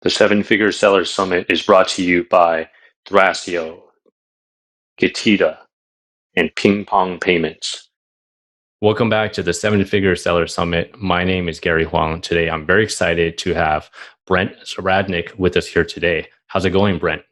The Seven Figure Seller Summit is brought to you by Thrasio, Getida, and Ping Pong Payments. Welcome back to the Seven Figure Seller Summit. My name is Gary Huang. Today, I'm very excited to have Brent Zahradnik with us here today. How's it going, Brent?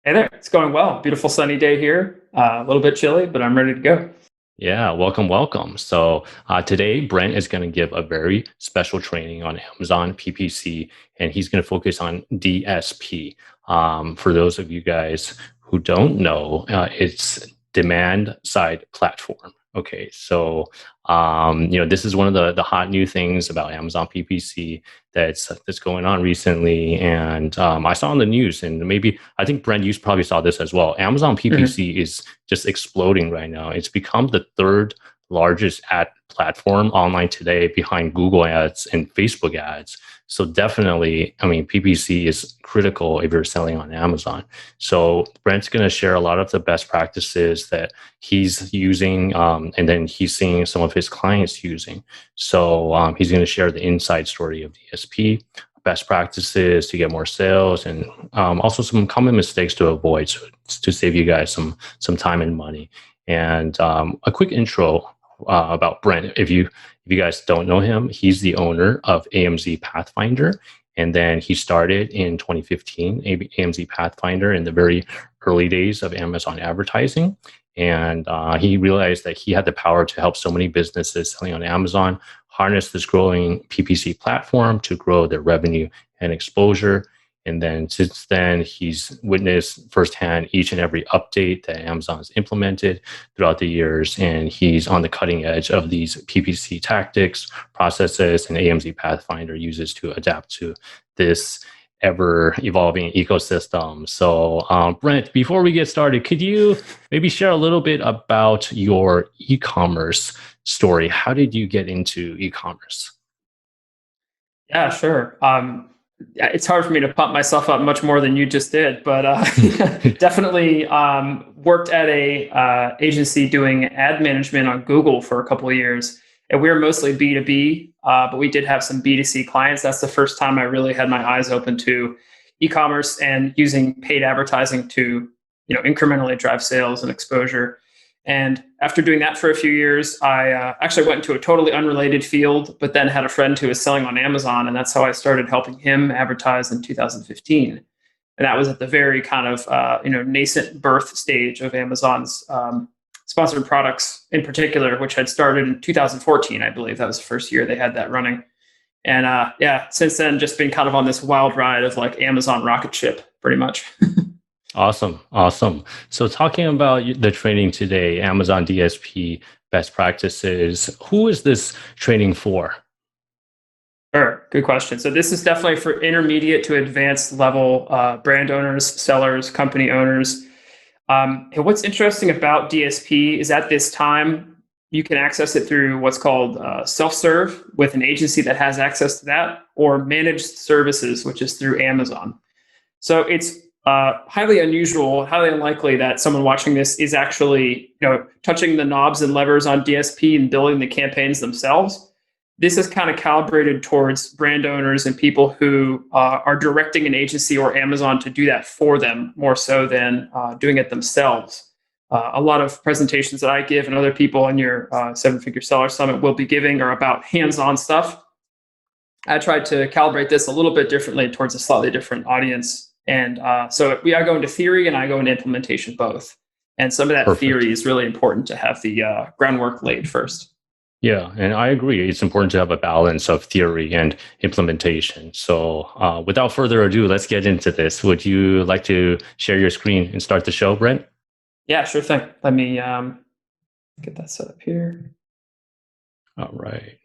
Hey there, it's going well. Beautiful sunny day here. A little bit chilly, but I'm ready to go. Yeah, welcome, welcome. So today, Brent is going to give a very special training on Amazon PPC, and he's going to focus on DSP. For those of you guys who don't know, it's demand side platform. Okay, so this is one of the hot new things about Amazon PPC that's going on recently, and I saw on the news, and maybe I think Brent, you probably saw this as well. Amazon PPC is just exploding right now. It's become the third largest ad platform online today, behind Google ads and Facebook ads. So definitely, I mean, PPC is critical if you're selling on Amazon. So Brent's going to share a lot of the best practices that he's using, and then he's seeing some of his clients using. So he's going to share the inside story of DSP, best practices to get more sales, and also some common mistakes to avoid, to save you guys some time and money. And a quick intro about Brent. If you guys don't know him, he's the owner of AMZ Pathfinder. And then he started in 2015, AMZ Pathfinder, in the very early days of Amazon advertising. And he realized that he had the power to help so many businesses selling on Amazon harness this growing PPC platform to grow their revenue and exposure. And then since then, he's witnessed firsthand each and every update that Amazon's implemented throughout the years. And he's on the cutting edge of these PPC tactics, processes, and AMZ Pathfinder uses to adapt to this ever evolving ecosystem. So Brent, before we get started, could you maybe share a little bit about your e-commerce story? How did you get into e-commerce? Yeah, sure. It's hard for me to pump myself up much more than you just did, but definitely worked at a agency doing ad management on Google for a couple of years. And we were mostly B2B, but we did have some B2C clients. That's the first time I really had my eyes open to e-commerce and using paid advertising to, incrementally drive sales and exposure. And after doing that for a few years, I actually went into a totally unrelated field, but then had a friend who was selling on Amazon. And that's how I started helping him advertise in 2015. And that was at the very kind of, nascent birth stage of Amazon's sponsored products in particular, which had started in 2014, I believe. That was the first year they had that running. And since then, just been kind of on this wild ride of like Amazon rocket ship, pretty much. Awesome. Awesome. So talking about the training today, Amazon DSP best practices, who is this training for? Sure. Good question. So this is definitely for intermediate to advanced level brand owners, sellers, company owners. And what's interesting about DSP is at this time, you can access it through what's called self-serve with an agency that has access to that, or managed services, which is through Amazon. So it's highly unusual, highly unlikely that someone watching this is actually, touching the knobs and levers on DSP and building the campaigns themselves. This is kind of calibrated towards brand owners and people who are directing an agency or Amazon to do that for them, more so than doing it themselves. A lot of presentations that I give and other people in your Seven Figure Seller Summit will be giving are about hands-on stuff. I tried to calibrate this a little bit differently towards a slightly different audience. And so I go into theory and I go into implementation both. And some of that theory is really important to have the groundwork laid first. Yeah, and I agree. It's important to have a balance of theory and implementation. So without further ado, let's get into this. Would you like to share your screen and start the show, Brent? Yeah, sure thing. Let me get that set up here. All right.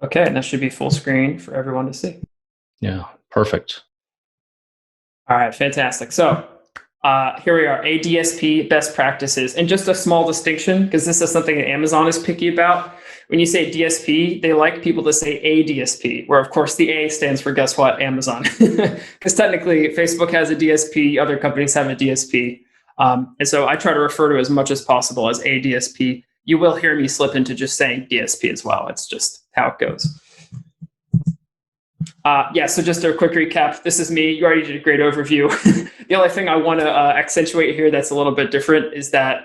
Okay, and that should be full screen for everyone to see. Yeah, perfect. All right, fantastic. So here we are, ADSP best practices. And just a small distinction, because this is something that Amazon is picky about. When you say DSP, they like people to say ADSP, where of course the A stands for, guess what, Amazon. Because technically Facebook has a DSP, other companies have a DSP. And so I try to refer to as much as possible as a DSP. You will hear me slip into just saying DSP as well. It's just how it goes. Yeah, so just a quick recap. This is me. You already did a great overview. The only thing I want to accentuate here that's a little bit different is that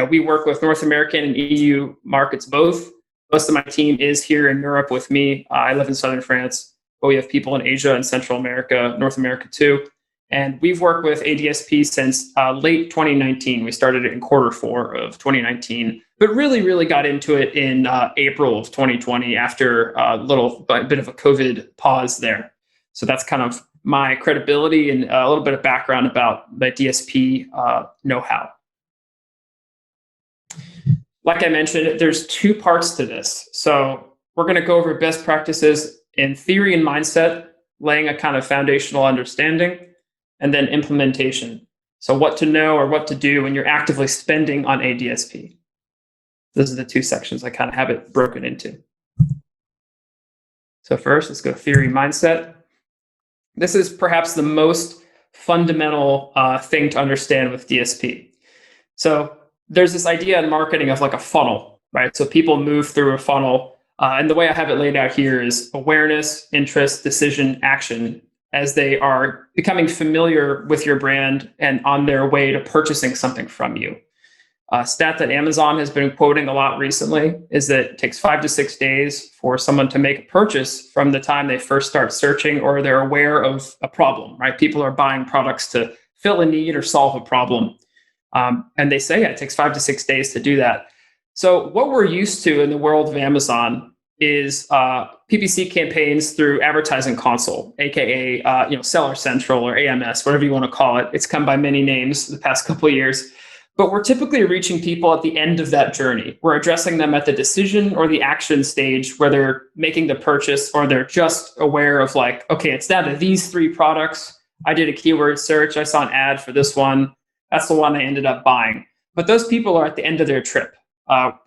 we work with North American and EU markets both. Most of my team is here in Europe with me. I live in southern France, but we have people in Asia and Central America, North America too. And we've worked with ADSP since late 2019. We started it in Q4 of 2019, but really got into it in April of 2020 after a little bit of a COVID pause there. So that's kind of my credibility and a little bit of background about my DSP know-how. Like I mentioned, there's two parts to this. So we're going to go over best practices in theory and mindset, laying a kind of foundational understanding, and then implementation. So what to know or what to do when you're actively spending on a DSP. Those are the two sections I kind of have it broken into. So first, let's go theory, mindset. This is perhaps the most fundamental thing to understand with DSP. So there's this idea in marketing of like a funnel, right? So people move through a funnel. And the way I have it laid out here is awareness, interest, decision, action, as they are becoming familiar with your brand and on their way to purchasing something from you. A stat that Amazon has been quoting a lot recently is that it takes 5 to 6 days for someone to make a purchase from the time they first start searching or they're aware of a problem, right? People are buying products to fill a need or solve a problem. And they say it takes 5 to 6 days to do that. So what we're used to in the world of Amazon is PPC campaigns through Advertising Console, aka Seller Central or AMS, whatever you want to call it. It's come by many names the past couple of years, but we're typically reaching people at the end of that journey. We're addressing them at the decision or the action stage where they're making the purchase or they're just aware of like, okay, it's down to these 3 products. I did a keyword search. I saw an ad for this one. That's the one I ended up buying. But those people are at the end of their trip.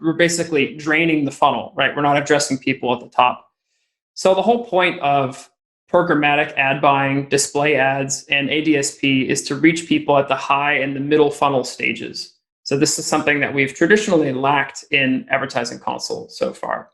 We're basically draining the funnel, right? We're not addressing people at the top. So the whole point of programmatic ad buying, display ads, and ADSP is to reach people at the high and the middle funnel stages. So this is something that we've traditionally lacked in Advertising Console so far.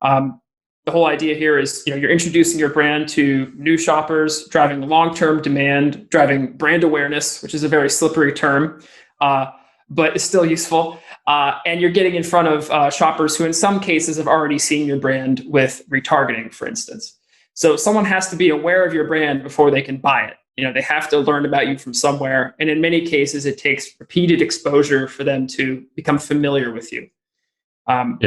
The whole idea here is, you're introducing your brand to new shoppers, driving long-term demand, driving brand awareness, which is a very slippery term, but it's still useful. And you're getting in front of shoppers who in some cases have already seen your brand with retargeting, for instance. So someone has to be aware of your brand before they can buy it. They have to learn about you from somewhere. And in many cases, it takes repeated exposure for them to become familiar with you. And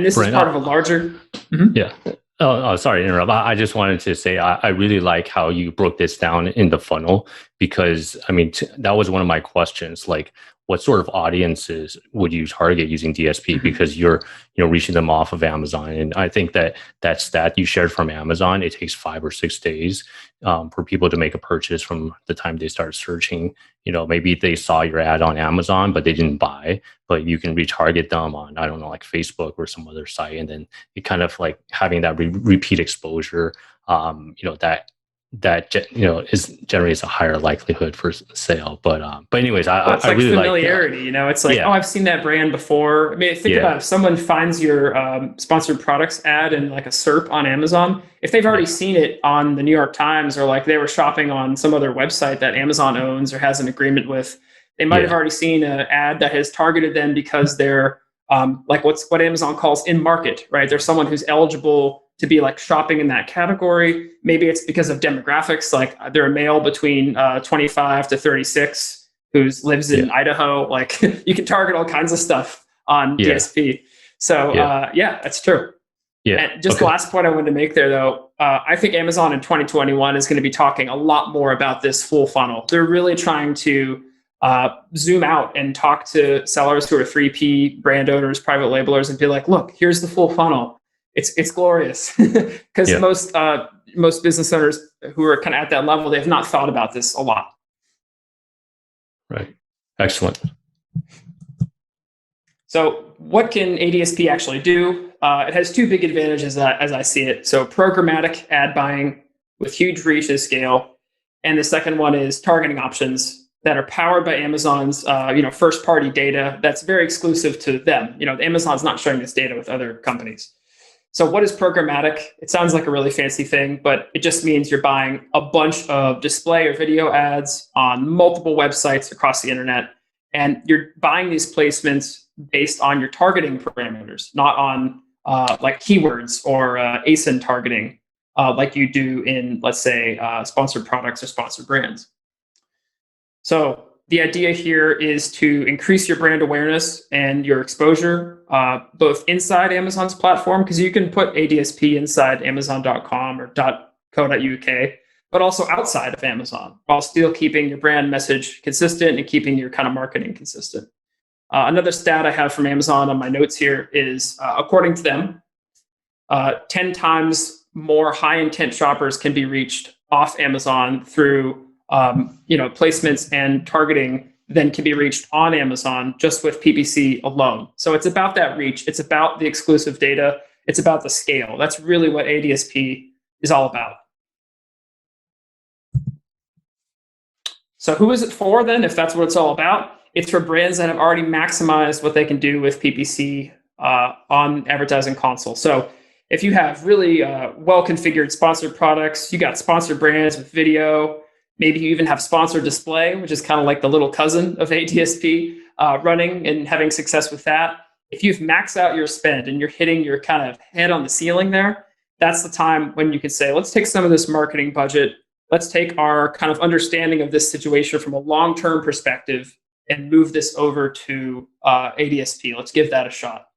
this Brent, is part of a larger... Mm-hmm. Yeah. Oh, sorry to interrupt. I just wanted to say I really like how you broke this down in the funnel because, that was one of my questions. Like, what sort of audiences would you target using DSP? Mm-hmm. Because you're reaching them off of Amazon. And I think that stat you shared from Amazon, it takes 5 or 6 days for people to make a purchase from the time they start searching. Maybe they saw your ad on Amazon, but they didn't buy, but you can retarget them on, I don't know, like Facebook or some other site. And then it kind of like having that repeat exposure, that generates a higher likelihood for sale. But anyways, I really like familiarity. It's like, oh, I've seen that brand before. Think about if someone finds your sponsored products ad in like a SERP on Amazon. If they've already seen it on the New York Times or like they were shopping on some other website that Amazon owns or has an agreement with, they might have already seen an ad that has targeted them because they're like what Amazon calls in market, right? There's someone who's eligible to be like shopping in that category. Maybe it's because of demographics, like they're a male between 25 to 36 who lives in Idaho. Like you can target all kinds of stuff on DSP. So that's true. Yeah. And just the last point I wanted to make there though, I think Amazon in 2021 is going to be talking a lot more about this full funnel. They're really trying to zoom out and talk to sellers who are 3P brand owners, private labelers, and be like, look, here's the full funnel. It's glorious because most business owners who are kind of at that level, they have not thought about this a lot. Right. Excellent. So what can ADSP actually do? It has 2 big advantages as I see it. So programmatic ad buying with huge reach and scale. And the second one is targeting options that are powered by Amazon's first party data that's very exclusive to them. Amazon's not sharing this data with other companies. So what is programmatic? It sounds like a really fancy thing, but it just means you're buying a bunch of display or video ads on multiple websites across the internet, and you're buying these placements based on your targeting parameters, not on like keywords or ASIN targeting, like you do in, let's say, sponsored products or sponsored brands. So the idea here is to increase your brand awareness and your exposure, both inside Amazon's platform, because you can put ADSP inside Amazon.com or .co.uk, but also outside of Amazon, while still keeping your brand message consistent and keeping your kind of marketing consistent. Another stat I have from Amazon on my notes here is, according to them, 10 times more high intent shoppers can be reached off Amazon through placements and targeting than can be reached on Amazon just with PPC alone. So it's about that reach. It's about the exclusive data. It's about the scale. That's really what ADSP is all about. So who is it for then, if that's what it's all about? It's for brands that have already maximized what they can do with PPC on Advertising Console. So if you have really well-configured sponsored products, you got sponsored brands with video, maybe you even have sponsored display, which is kind of like the little cousin of ADSP, running and having success with that. If you've maxed out your spend and you're hitting your kind of head on the ceiling there, that's the time when you can say, let's take some of this marketing budget, let's take our kind of understanding of this situation from a long-term perspective and move this over to ADSP. Let's give that a shot.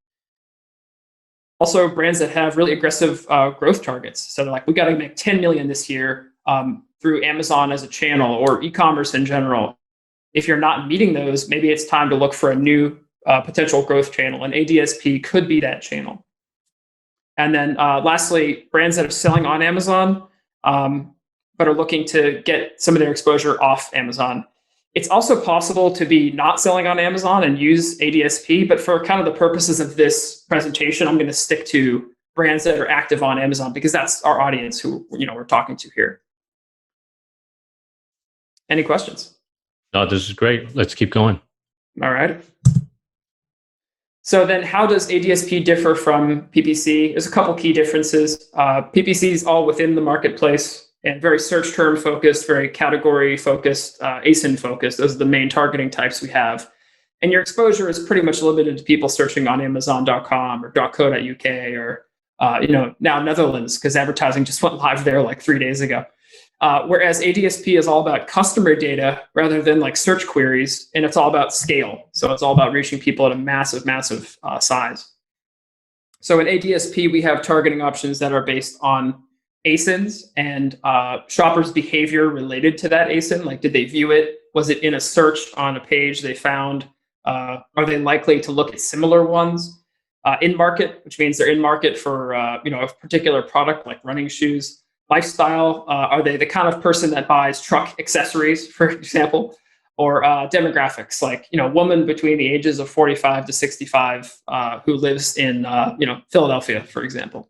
Also, brands that have really aggressive growth targets. So they're like, we got to make 10 million this year through Amazon as a channel or e-commerce in general. If you're not meeting those, maybe it's time to look for a new potential growth channel, and ADSP could be that channel. And then lastly, brands that are selling on Amazon but are looking to get some of their exposure off Amazon. It's also possible to be not selling on Amazon and use ADSP, but for kind of the purposes of this presentation, I'm going to stick to brands that are active on Amazon because that's our audience who we're talking to here. Any questions? No, this is great. Let's keep going. All right. So then how does ADSP differ from PPC? There's a couple key differences. PPC is all within the marketplace and very search term focused, very category focused, ASIN focused. Those are the main targeting types we have. And your exposure is pretty much limited to people searching on Amazon.com or .co.uk or now Netherlands, because advertising just went live there like 3 days ago. Whereas ADSP is all about customer data rather than like search queries, and it's all about scale. So it's all about reaching people at a massive, massive size. So in ADSP, we have targeting options that are based on ASINs and shoppers' behavior related to that ASIN. Like, did they view it? Was it in a search on a page they found? Are they likely to look at similar ones? In market, which means they're in market for a particular product like running shoes. Lifestyle, are they the kind of person that buys truck accessories, for example? Or demographics, like woman between the ages of 45 to 65 who lives in Philadelphia, for example.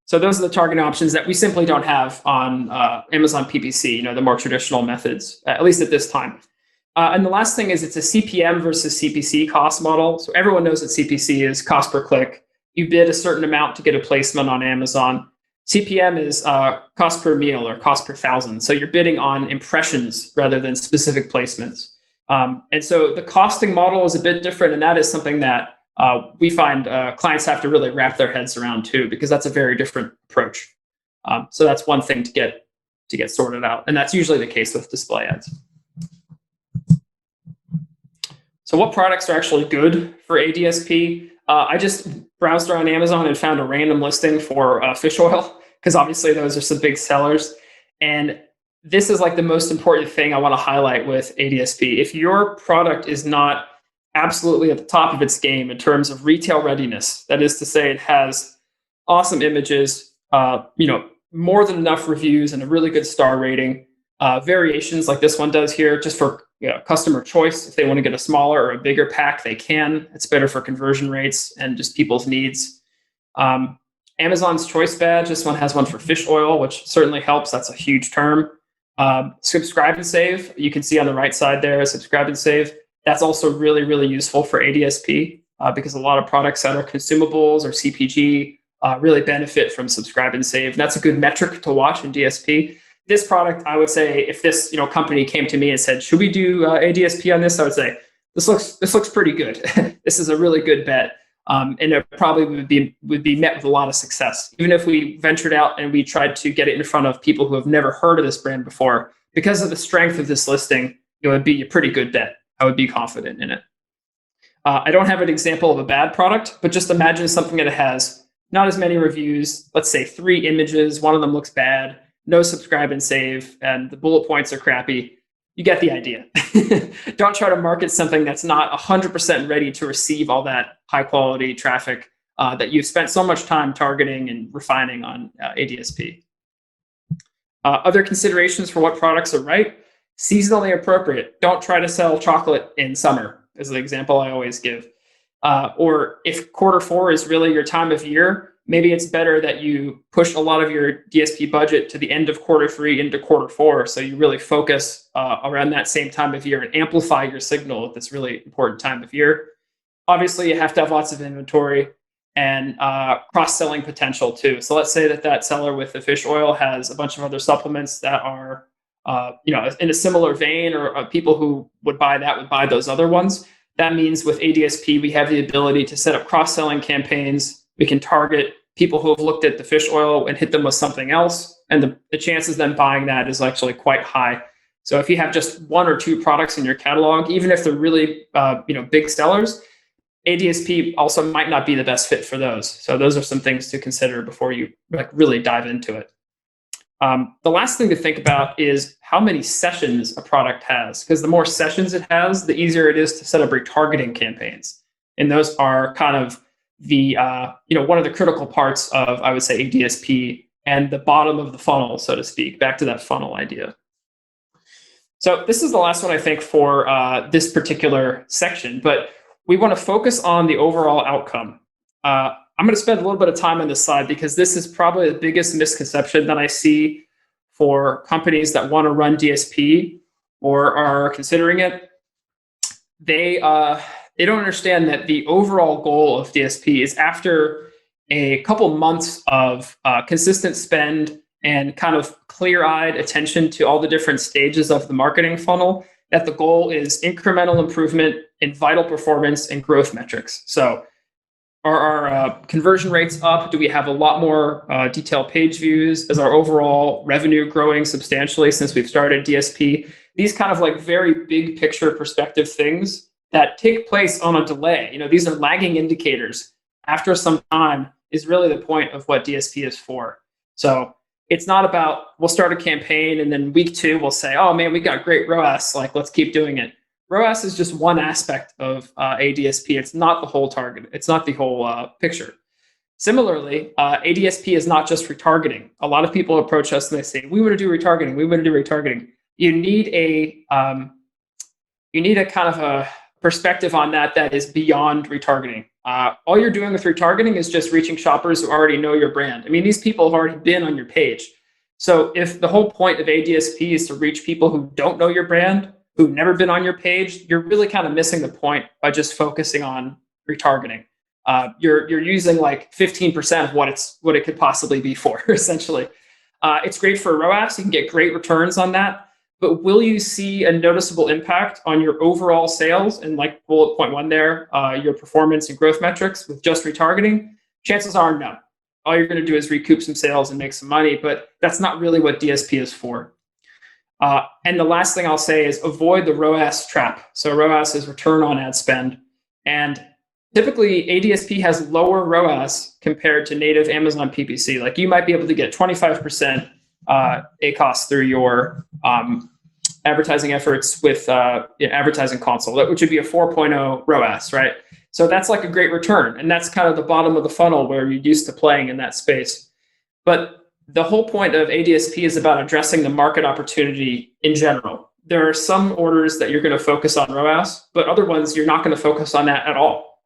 So those are the targeting options that we simply don't have on Amazon PPC, the more traditional methods, at least at this time. And the last thing is it's a CPM versus CPC cost model. So everyone knows that CPC is cost per click. You bid a certain amount to get a placement on Amazon. CPM is cost per meal or cost per thousand. So you're bidding on impressions rather than specific placements. And so the costing model is a bit different. And that is something that we find clients have to really wrap their heads around too, because that's a very different approach. So that's one thing to get sorted out. And that's usually the case with display ads. So what products are actually good for ADSP? I just browsed around Amazon and found a random listing for fish oil, because obviously those are some big sellers. And this is like the most important thing I want to highlight with ADSP. If your product is not absolutely at the top of its game in terms of retail readiness, that is to say it has awesome images, more than enough reviews and a really good star rating, variations like this one does here, just for customer choice. If they want to get a smaller or a bigger pack, they can. It's better for conversion rates and just people's needs. Amazon's Choice Badge, this one has one for fish oil, which certainly helps. That's a huge term. Subscribe and save, you can see on the right side there, subscribe and save. That's also really, really useful for ADSP because a lot of products that are consumables or CPG really benefit from subscribe and save. And that's a good metric to watch in DSP. This product, I would say, if this company came to me and said, "Should we do ADSP on this?" I would say, "This looks pretty good. This is a really good bet." And it probably would be met with a lot of success. Even if we ventured out and we tried to get it in front of people who have never heard of this brand before, because of the strength of this listing, it would be a pretty good bet. I would be confident in it. I don't have an example of a bad product, but just imagine something that has not as many reviews, let's say 3 images, one of them looks bad, no subscribe and save, and the bullet points are crappy. You get the idea. Don't try to market something that's not 100% ready to receive all that high quality traffic that you've spent so much time targeting and refining on ADSP. Other considerations for what products are right: seasonally appropriate. Don't try to sell chocolate in summer, is the example I always give. Or if Q4 is really your time of year, maybe it's better that you push a lot of your DSP budget to the end of Q3 into Q4. So you really focus around that same time of year and amplify your signal at this really important time of year. Obviously, you have to have lots of inventory and cross-selling potential too. So let's say that seller with the fish oil has a bunch of other supplements that are in a similar vein, or people who would buy those other ones. That means with ADSP, we have the ability to set up cross-selling campaigns. We can target people who have looked at the fish oil and hit them with something else. And the chances of them buying that is actually quite high. So if you have just 1 or 2 products in your catalog, even if they're really big sellers, ADSP also might not be the best fit for those. So those are some things to consider before you really dive into it. The last thing to think about is how many sessions a product has, because the more sessions it has, the easier it is to set up retargeting campaigns. And those are kind of the one of the critical parts of, I would say, ADSP and the bottom of the funnel, so to speak. Back to that funnel idea. So this is the last one, I think, for this particular section, but we want to focus on the overall outcome. I'm going to spend a little bit of time on this slide because this is probably the biggest misconception that I see for companies that want to run DSP or are considering it. They don't understand that the overall goal of DSP is, after a couple months of consistent spend and kind of clear-eyed attention to all the different stages of the marketing funnel, that the goal is incremental improvement in vital performance and growth metrics. So are our conversion rates up? Do we have a lot more detailed page views? Is our overall revenue growing substantially since we've started DSP? These kind of very big picture perspective things that take place on a delay. These are lagging indicators. After some time is really the point of what DSP is for. So it's not about, we'll start a campaign and then week 2 we'll say, "Oh man, we got great ROAS, let's keep doing it." ROAS is just one aspect of ADSP. It's not the whole target. It's not the whole picture. Similarly, ADSP is not just retargeting. A lot of people approach us and they say, "We want to do retargeting. We want to do retargeting." You need a kind of a perspective on that is beyond retargeting. All you're doing with retargeting is just reaching shoppers who already know your brand. I mean, these people have already been on your page. So if the whole point of ADSP is to reach people who don't know your brand, who've never been on your page, you're really kind of missing the point by just focusing on retargeting. You're using 15% of what it could possibly be for, essentially. It's great for ROAS. You can get great returns on that. But will you see a noticeable impact on your overall sales and, bullet point 1 there, your performance and growth metrics with just retargeting? Chances are no. All you're going to do is recoup some sales and make some money, but that's not really what DSP is for. And the last thing I'll say is avoid the ROAS trap. So ROAS is return on ad spend. And typically ADSP has lower ROAS compared to native Amazon PPC. You might be able to get 25% ACoS through your advertising efforts with advertising console, which would be a 4.0 ROAS, right? So that's a great return. And that's kind of the bottom of the funnel where you're used to playing in that space. But the whole point of ADSP is about addressing the market opportunity in general. There are some orders that you're going to focus on ROAS, but other ones you're not going to focus on that at all.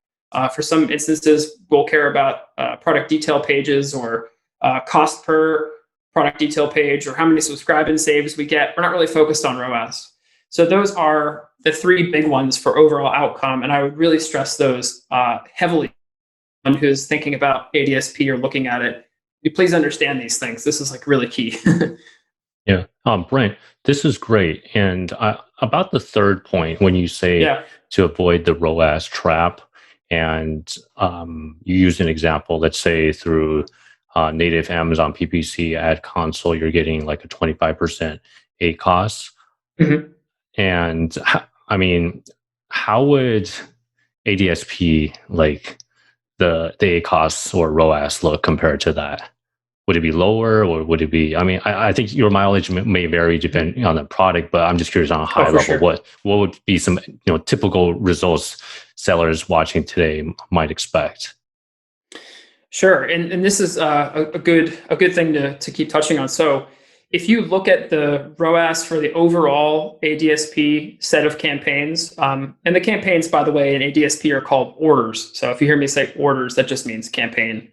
For some instances, we'll care about product detail pages or cost per product detail page or how many subscribe and saves we get. We're not really focused on ROAS. So those are the three big ones for overall outcome. And I would really stress those heavily on who's thinking about ADSP or looking at it. You please understand these things. This is like really key. Yeah. Brent, this is great. And about the third point, when you say to avoid the ROAS trap, and you use an example, let's say through native Amazon PPC ad console, you're getting like a 25% ACOS. Mm-hmm. And I mean, how would ADSP, like the ACOS or ROAS, look compared to that? Would it be lower, or would it be? I mean, I think your mileage may vary depending on the product, but I'm just curious on a high level, sure. what would be some typical results sellers watching today might expect? Sure, and this is a good thing to keep touching on. So, if you look at the ROAS for the overall ADSP set of campaigns, and the campaigns, by the way, in ADSP are called orders. So if you hear me say orders, that just means campaign.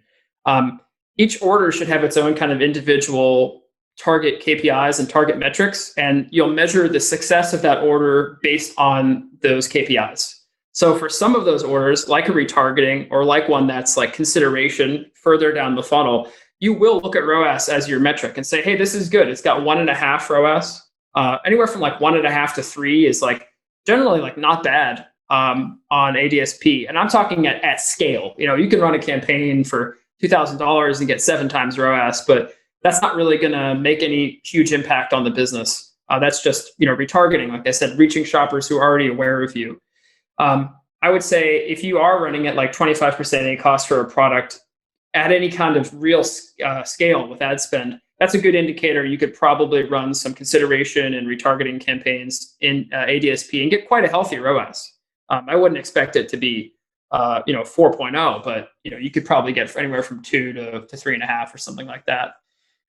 Each order should have its own kind of individual target KPIs and target metrics, and you'll measure the success of that order based on those KPIs. So for some of those orders, like a retargeting or like one that's like consideration further down the funnel, you will look at ROAS as your metric and say, hey, this is good. It's got 1.5 ROAS. Anywhere from like 1.5 to 3 is like generally like not bad on ADSP. And I'm talking at scale. You can run a campaign for $2,000 and get 7 times ROAS, but that's not really going to make any huge impact on the business. That's just retargeting, like I said, reaching shoppers who are already aware of you. I would say if you are running at like 25% ACOS for a product at any kind of real scale with ad spend, that's a good indicator. You could probably run some consideration and retargeting campaigns in ADSP and get quite a healthy ROAS. I wouldn't expect it to be 4.0, but you could probably get anywhere from 2 to 3.5 or something like that.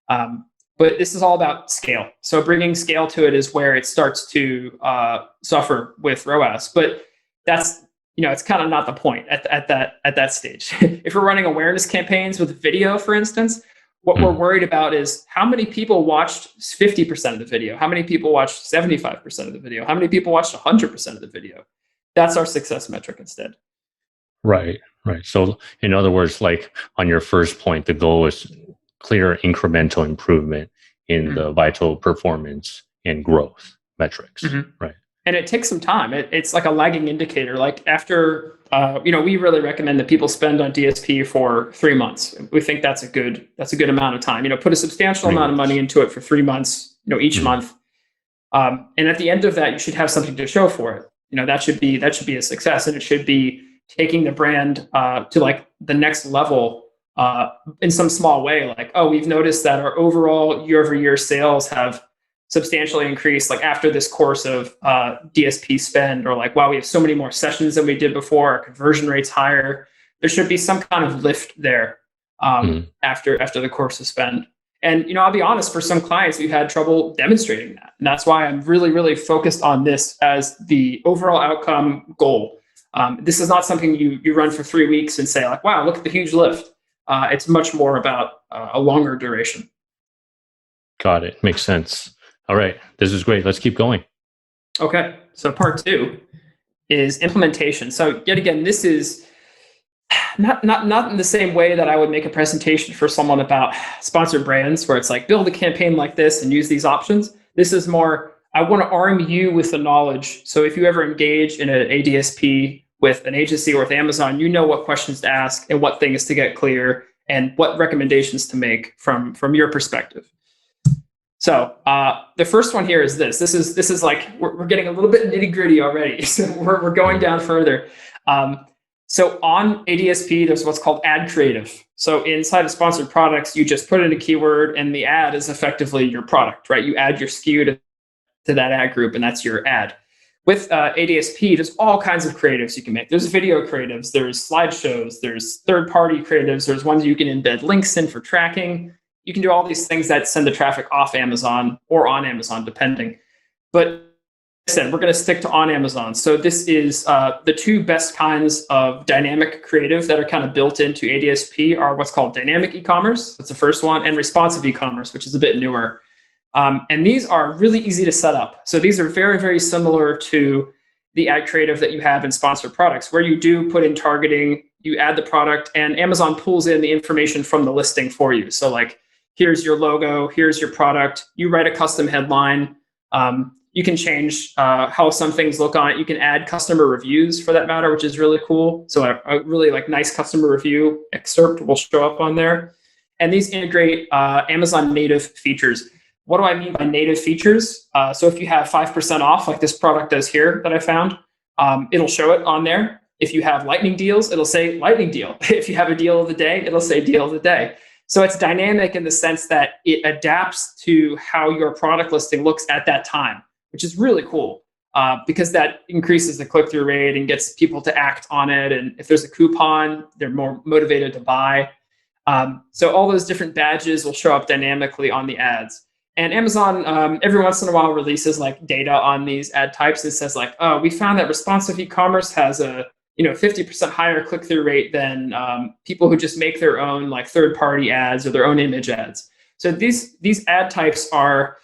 But this is all about scale. So bringing scale to it is where it starts to suffer with ROAS. But that's it's kind of not the point at that stage. If we're running awareness campaigns with video, for instance, what we're worried about is how many people watched 50% of the video, how many people watched 75% of the video, how many people watched 100% of the video. That's our success metric instead. Right. So in other words, like on your first point, the goal is clear incremental improvement in the vital performance and growth metrics. Right. And it takes some time. It's like a lagging indicator. Like after, we really recommend that people spend on DSP for 3 months. We think that's a good amount of time. Put a substantial amount of money into it for 3 months, each month. And at the end of that, you should have something to show for it. That should be a success, and it should be taking the brand to like the next level in some small way. Like, oh, we've noticed that our overall year-over-year sales have substantially increased like after this course of DSP spend, or like, wow, we have so many more sessions than we did before, our conversion rate's higher. There should be some kind of lift there after the course of spend. And I'll be honest, for some clients we've had trouble demonstrating that, and that's why I'm really, really focused on this as the overall outcome goal. This is not something you run for 3 weeks and say like, wow, look at the huge lift. It's much more about a longer duration. Got it. Makes sense. All right. This is great. Let's keep going. Okay. So part 2 is implementation. So yet again, this is not in the same way that I would make a presentation for someone about sponsored brands, where it's like build a campaign like this and use these options. This is more, I want to arm you with the knowledge. So if you ever engage in an ADSP with an agency or with Amazon, you know what questions to ask and what things to get clear and what recommendations to make from your perspective. So the first one here is this. This is like we're getting a little bit nitty gritty already. So we're going down further. So on ADSP, there's what's called ad creative. So inside of sponsored products, you just put in a keyword, and the ad is effectively your product, right? You add your SKU to that ad group, and that's your ad. With ADSP, there's all kinds of creatives you can make. There's video creatives, there's slideshows, there's third-party creatives, there's ones you can embed links in for tracking. You can do all these things that send the traffic off Amazon or on Amazon, depending. But I said, we're going to stick to on Amazon. So this is the two best kinds of dynamic creative that are kind of built into ADSP are what's called dynamic e-commerce. That's the first one, and responsive e-commerce, which is a bit newer. And these are really easy to set up. So these are very, very similar to the ad creative that you have in sponsored products, where you do put in targeting, you add the product, and Amazon pulls in the information from the listing for you. So like, here's your logo, here's your product, you write a custom headline. You can change how some things look on it. You can add customer reviews for that matter, which is really cool. So a really like nice customer review excerpt will show up on there. And these integrate Amazon native features. What do I mean by native features? So if you have 5% off, like this product does here that I found, it'll show it on there. If you have lightning deals, it'll say lightning deal. If you have a deal of the day, it'll say deal of the day. So it's dynamic in the sense that it adapts to how your product listing looks at that time, which is really cool because that increases the click-through rate and gets people to act on it. And if there's a coupon, they're more motivated to buy. So all those different badges will show up dynamically on the ads. And Amazon every once in a while releases like data on these ad types. It says like, oh, we found that responsive e-commerce has a 50% higher click-through rate than people who just make their own like third-party ads or their own image ads. So these ad types are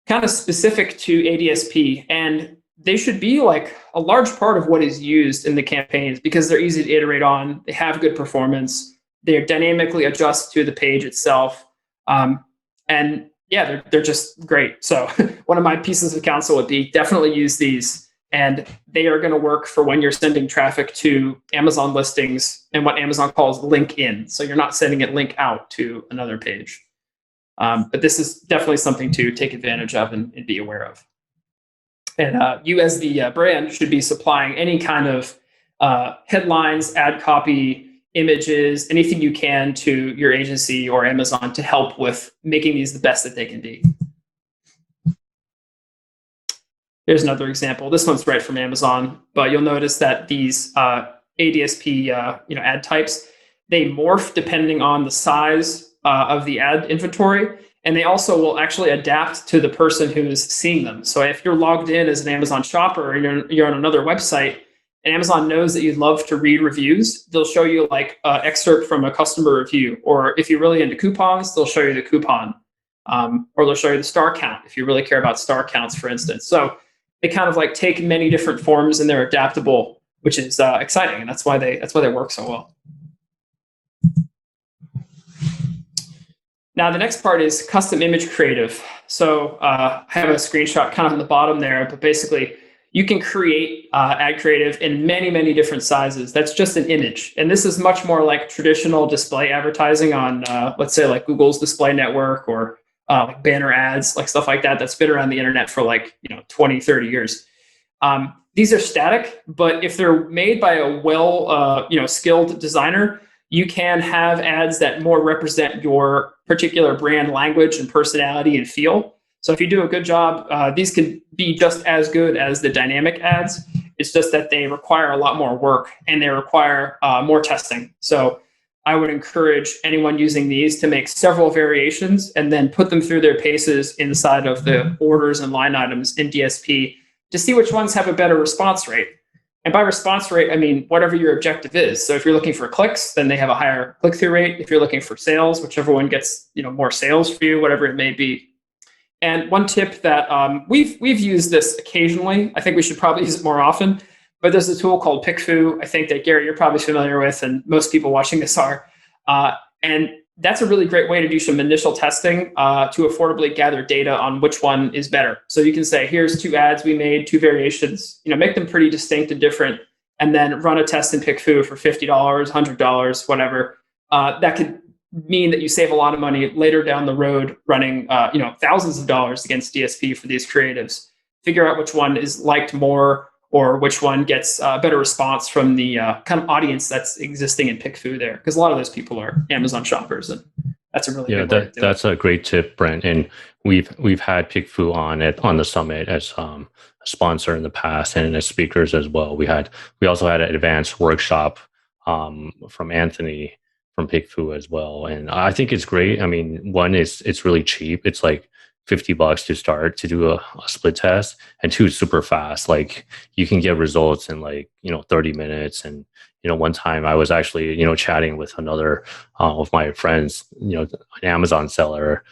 kind of specific to ADSP, and they should be like a large part of what is used in the campaigns because they're easy to iterate on. They have good performance. They dynamically adjust to the page itself, and yeah, they're just great. So one of my pieces of counsel would be definitely use these, and they are going to work for when you're sending traffic to Amazon listings and what Amazon calls link in. So you're not sending it link out to another page. But this is definitely something to take advantage of and be aware of. And you as the brand should be supplying any kind of headlines, ad copy, images, anything you can to your agency or Amazon to help with making these the best that they can be. Here's another example. This one's right from Amazon, but you'll notice that these ADSP ad types, they morph depending on the size of the ad inventory, and they also will actually adapt to the person who is seeing them. So if you're logged in as an Amazon shopper and you're on another website, and Amazon knows that you'd love to read reviews, they'll show you like an excerpt from a customer review. Or if you're really into coupons, they'll show you the coupon. Or they'll show you the star count if you really care about star counts, for instance. So they kind of like take many different forms and they're adaptable, which is exciting. And that's why they work so well. Now, the next part is custom image creative. So I have a screenshot kind of on the bottom there, but basically you can create ad creative in many, many different sizes. That's just an image. And this is much more like traditional display advertising on, let's say, like Google's display network or like banner ads, like stuff like that, that's been around the internet for like 20, 30 years. These are static, but if they're made by a well skilled designer, you can have ads that more represent your particular brand language and personality and feel. So if you do a good job, these can be just as good as the dynamic ads. It's just that they require a lot more work and they require more testing. So I would encourage anyone using these to make several variations and then put them through their paces inside of the orders and line items in DSP to see which ones have a better response rate. And by response rate, I mean whatever your objective is. So if you're looking for clicks, then they have a higher click-through rate. If you're looking for sales, whichever one gets more sales for you, whatever it may be. And one tip that we've used this occasionally, I think we should probably use it more often, but there's a tool called PickFu, I think that Gary, you're probably familiar with, and most people watching this are. And that's a really great way to do some initial testing to affordably gather data on which one is better. So you can say, here's 2 ads we made, 2 variations, make them pretty distinct and different, and then run a test in PickFu for $50, $100, whatever. That could mean that you save a lot of money later down the road running thousands of dollars against DSP for these creatives. Figure out which one is liked more or which one gets a better response from the kind of audience that's existing in PickFu there, because a lot of those people are Amazon shoppers, and that's a really good way to do that's a great tip, Brent. And we've had PickFu on the summit as a sponsor in the past and as speakers as well. We also had an advanced workshop from Anthony from PickFu as well, and I think it's great. I mean, one is it's really cheap. It's like $50 to start to do a split test, and two, it's super fast. Like you can get results in like 30 minutes. And one time I was actually chatting with another of my friends, an Amazon seller,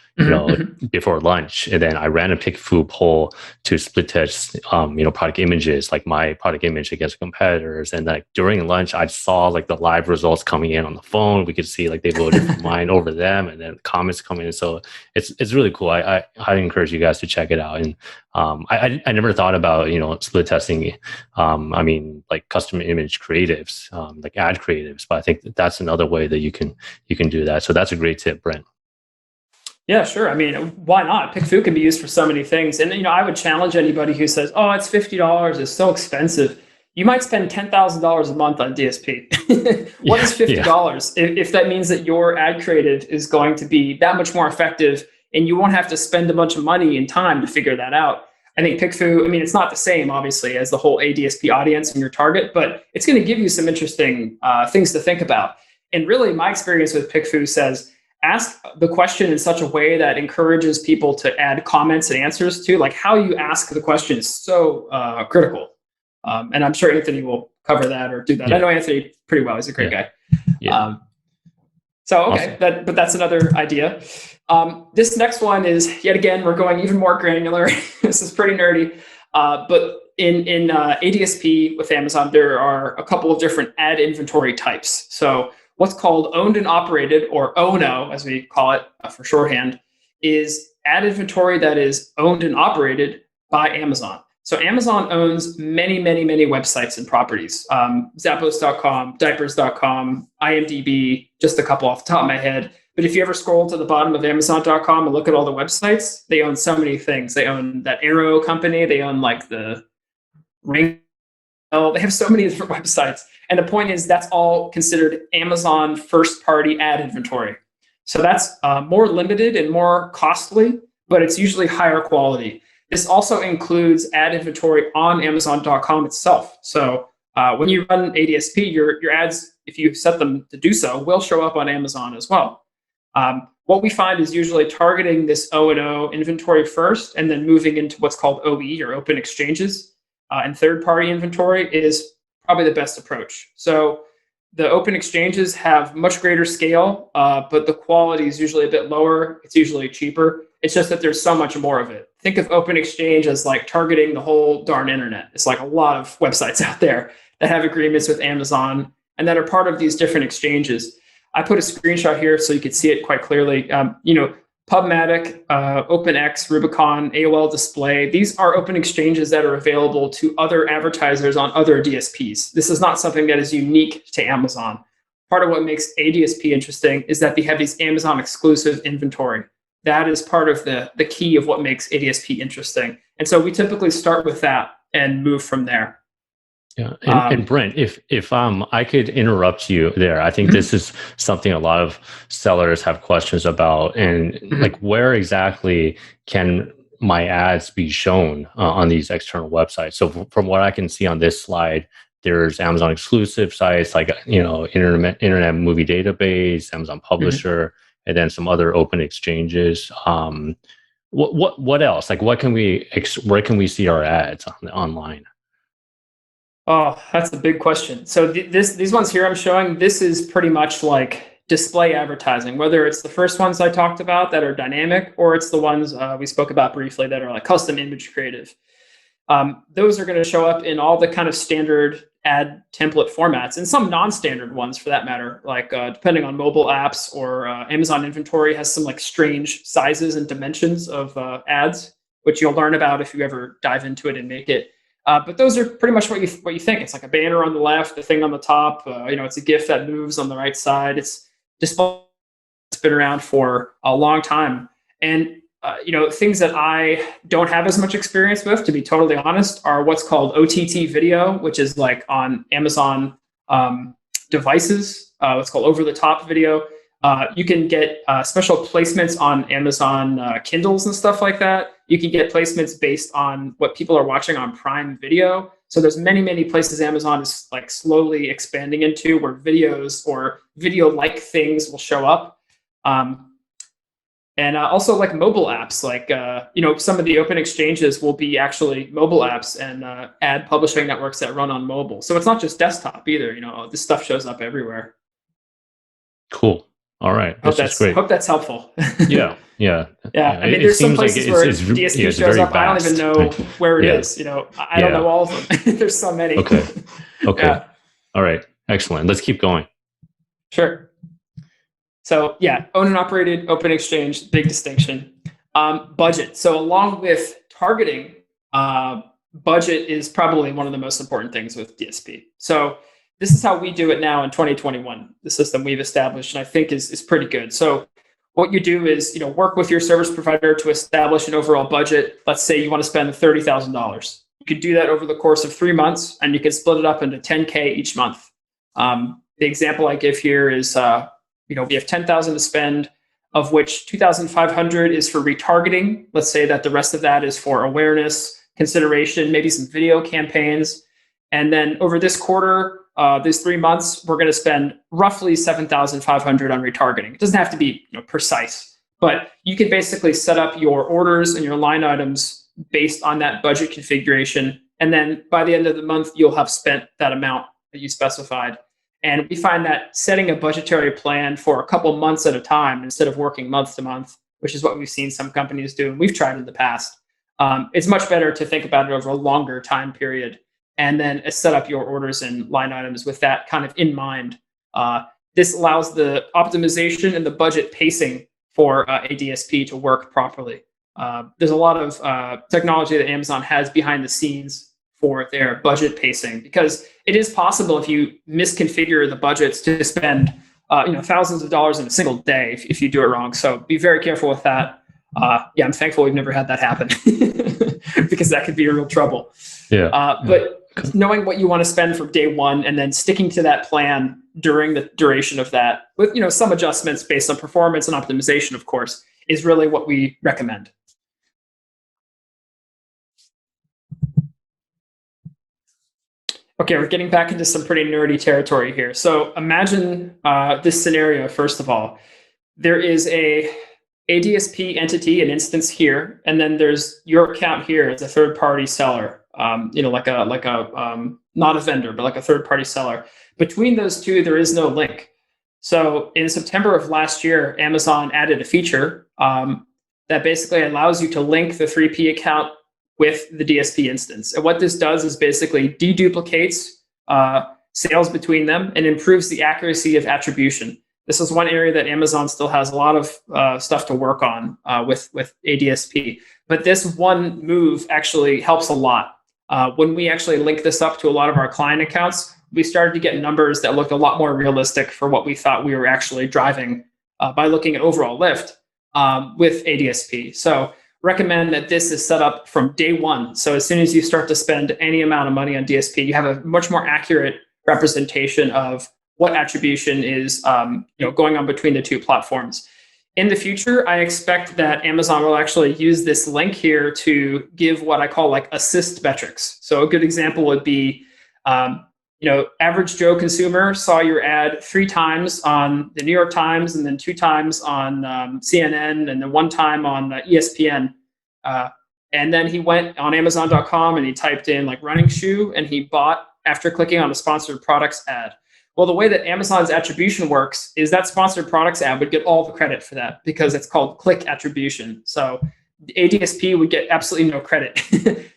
before lunch, and then I ran a PickFu poll to split test product images, like my product image against competitors. And like during lunch I saw like the live results coming in on the phone. We could see like they voted for mine over them, and then comments coming in. So it's really cool. I highly encourage you guys to check it out. And I never thought about split testing like custom image creatives, like ad creatives, but I think that's another way that you can do that. So that's a great tip, Brent. Yeah, sure. I mean, why not? PickFu can be used for so many things. And I would challenge anybody who says, "Oh, it's $50. It's so expensive." You might spend $10,000 a month on DSP. What is $50? If that means that your ad creative is going to be that much more effective, and you won't have to spend a bunch of money and time to figure that out. I think PickFu, it's not the same, obviously, as the whole ADSP audience and your target, but it's going to give you some interesting things to think about. And really, my experience with PickFu says, ask the question in such a way that encourages people to add comments and answers to. Like how you ask the question is so critical. And I'm sure Anthony will cover that or do that. I know Anthony pretty well. He's a great guy. So, okay, awesome. But that's another idea. This next one is, yet again, we're going even more granular. This is pretty nerdy. But in ADSP with Amazon, there are a couple of different ad inventory types. So what's called owned and operated, or ONO, as we call it for shorthand, is ad inventory that is owned and operated by Amazon. So Amazon owns many, many, many websites and properties. Zappos.com, diapers.com, IMDb, just a couple off the top of my head. But if you ever scroll to the bottom of Amazon.com and look at all the websites, they own so many things. They own that Arrow company. They own like the Ring. They have so many different websites. And the point is that's all considered Amazon first-party ad inventory. So that's more limited and more costly, but it's usually higher quality. This also includes ad inventory on Amazon.com itself. So when you run ADSP, your ads, if you set them to do so, will show up on Amazon as well. What we find is usually targeting this O&O inventory first, and then moving into what's called OE, or open exchanges, and third-party inventory is probably the best approach. So the open exchanges have much greater scale, but the quality is usually a bit lower. It's usually cheaper. It's just that there's so much more of it. Think of open exchange as like targeting the whole darn internet. It's like a lot of websites out there that have agreements with Amazon and that are part of these different exchanges. I put a screenshot here so you could see it quite clearly. PubMatic, OpenX, Rubicon, AOL Display, these are open exchanges that are available to other advertisers on other DSPs. This is not something that is unique to Amazon. Part of what makes a DSP interesting is that they have these Amazon exclusive inventory. That is part of the key of what makes ADSP interesting. And so we typically start with that and move from there. Yeah, and Brent, if I could interrupt you there, I think this is something a lot of sellers have questions about, and like where exactly can my ads be shown on these external websites? So from what I can see on this slide, there's Amazon exclusive sites like Internet Movie Database, Amazon Publisher, and then some other open exchanges. What else? Like where can we see our ads online? Oh, that's a big question. So these ones here I'm showing, this is pretty much like display advertising, whether it's the first ones I talked about that are dynamic, or it's the ones we spoke about briefly that are like custom image creative. Those are going to show up in all the kind of standard ad template formats, and some non-standard ones for that matter, like depending on mobile apps, or Amazon inventory has some like strange sizes and dimensions of ads, which you'll learn about if you ever dive into it and make it. But those are pretty much what you think. It's like a banner on the left, the thing on the top. It's a GIF that moves on the right side. It's display. It's been around for a long time, and things that I don't have as much experience with, to be totally honest, are what's called OTT video, which is like on Amazon devices. What's called over-the-top video. You can get special placements on Amazon Kindles and stuff like that. You can get placements based on what people are watching on Prime Video. So there's many, many places Amazon is like slowly expanding into where videos or video-like things will show up. And also like mobile apps, like some of the open exchanges will be actually mobile apps and ad publishing networks that run on mobile. So it's not just desktop either. This stuff shows up everywhere. Cool. All right. This is great. Hope that's helpful. Yeah. Yeah. Yeah, I mean, It there's some seems like places where yeah, DSP it's shows very up. I don't even vast. know where it Yeah. is. I don't know all of them. There's so many. Okay. Okay. Yeah. All right. Excellent. Let's keep going. Sure. So yeah, owned and operated open exchange, big distinction. Budget. So along with targeting, budget is probably one of the most important things with DSP. So this is how we do it now in 2021. The system we've established, and I think is pretty good. So what you do is work with your service provider to establish an overall budget. Let's say you want to spend $30,000. You could do that over the course of 3 months, and you can split it up into 10K each month. The example I give here is we have 10,000 to spend, of which 2,500 is for retargeting. Let's say that the rest of that is for awareness, consideration, maybe some video campaigns. And then over this quarter, these 3 months, we're going to spend roughly 7,500 on retargeting. It doesn't have to be precise, but you can basically set up your orders and your line items based on that budget configuration. And then by the end of the month, you'll have spent that amount that you specified. And we find that setting a budgetary plan for a couple months at a time instead of working month to month, which is what we've seen some companies do, and we've tried in the past, it's much better to think about it over a longer time period and then set up your orders and line items with that kind of in mind. This allows the optimization and the budget pacing for a DSP to work properly. There's a lot of technology that Amazon has behind the scenes for their budget pacing, because it is possible if you misconfigure the budgets to spend thousands of dollars in a single day if you do it wrong. So be very careful with that. I'm thankful we've never had that happen because that could be a real trouble. But knowing what you want to spend from day one and then sticking to that plan during the duration of that with some adjustments based on performance and optimization, of course, is really what we recommend. Okay, we're getting back into some pretty nerdy territory here. So imagine this scenario, first of all. There is a DSP entity, an instance here, and then there's your account here as a third-party seller, like a not a vendor, but like a third-party seller. Between those two, there is no link. So in September of last year, Amazon added a feature that basically allows you to link the 3P account with the DSP instance. And what this does is basically deduplicates sales between them and improves the accuracy of attribution. This is one area that Amazon still has a lot of stuff to work on with a DSP. But this one move actually helps a lot. When we actually link this up to a lot of our client accounts, we started to get numbers that looked a lot more realistic for what we thought we were actually driving by looking at overall lift with a DSP. So recommend that this is set up from day one. So as soon as you start to spend any amount of money on DSP, you have a much more accurate representation of what attribution is going on between the two platforms. In the future, I expect that Amazon will actually use this link here to give what I call like assist metrics. So a good example would be, average Joe consumer saw your ad 3 times on the New York Times, and then 2 times on CNN, and then 1 time on ESPN. And then he went on Amazon.com and he typed in like running shoe, and he bought after clicking on a sponsored products ad. Well, the way that Amazon's attribution works is that sponsored products ad would get all the credit for that because it's called click attribution. So the ADSP would get absolutely no credit.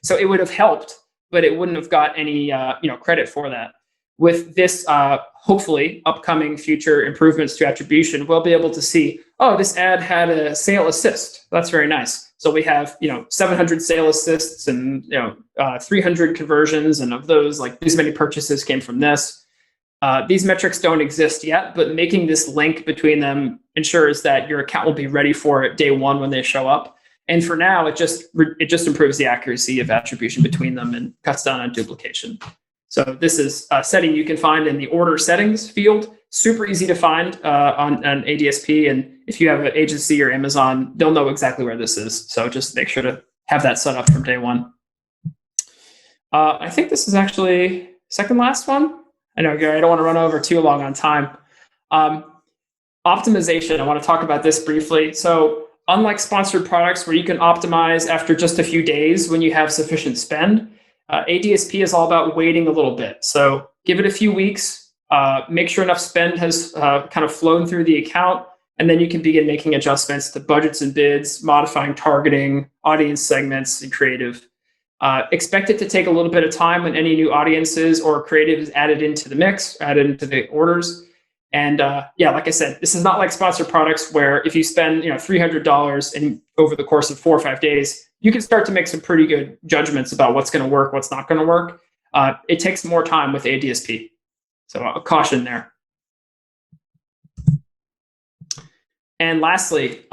So it would have helped, but it wouldn't have got any credit for that. With this, hopefully, upcoming future improvements to attribution, we'll be able to see, oh, this ad had a sale assist. That's very nice. So we have 700 sale assists and 300 conversions, and of those, like these many purchases came from this. These metrics don't exist yet, but making this link between them ensures that your account will be ready for it day one when they show up. And for now, it just improves the accuracy of attribution between them and cuts down on duplication. So this is a setting you can find in the order settings field. Super easy to find on ADSP. And if you have an agency or Amazon, they'll know exactly where this is. So just make sure to have that set up from day one. I think this is actually second last one. I know, Gary, I don't want to run over too long on time. Optimization, I want to talk about this briefly. So unlike sponsored products where you can optimize after just a few days when you have sufficient spend, ADSP is all about waiting a little bit. So give it a few weeks, make sure enough spend has kind of flown through the account, and then you can begin making adjustments to budgets and bids, modifying targeting, audience segments, and creative. Expect it to take a little bit of time when any new audiences or creative is added into the mix, added into the orders. And yeah, like I said, this is not like sponsored products where if you spend $300 and over the course of 4 or 5 days, you can start to make some pretty good judgments about what's going to work, what's not going to work. It takes more time with ADSP, so a caution there. And lastly,